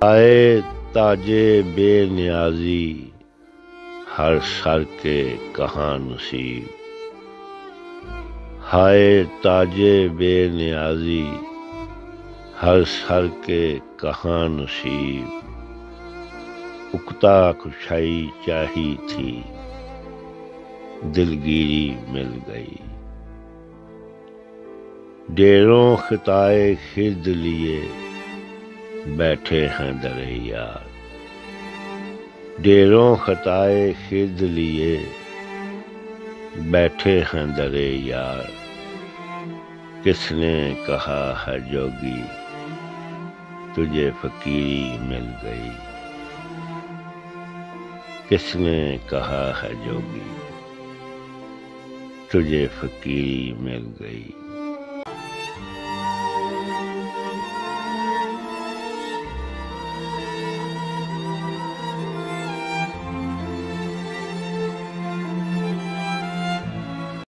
आए ताजे बेनियाजी हर सर के कहाँ नसीब। हाय ताजे बेनियाजी हर सर के कहाँ नसीब। उकता खुशाई चाही थी दिलगीरी मिल गई। डेरों खिताए खिद लिए बैठे हैं दरे यार। डेरों खताए खिद लिए बैठे हैं दरे यार। किसने कहा है जोगी तुझे फकीरी मिल गई। किसने कहा है जोगी तुझे फकीरी मिल गई।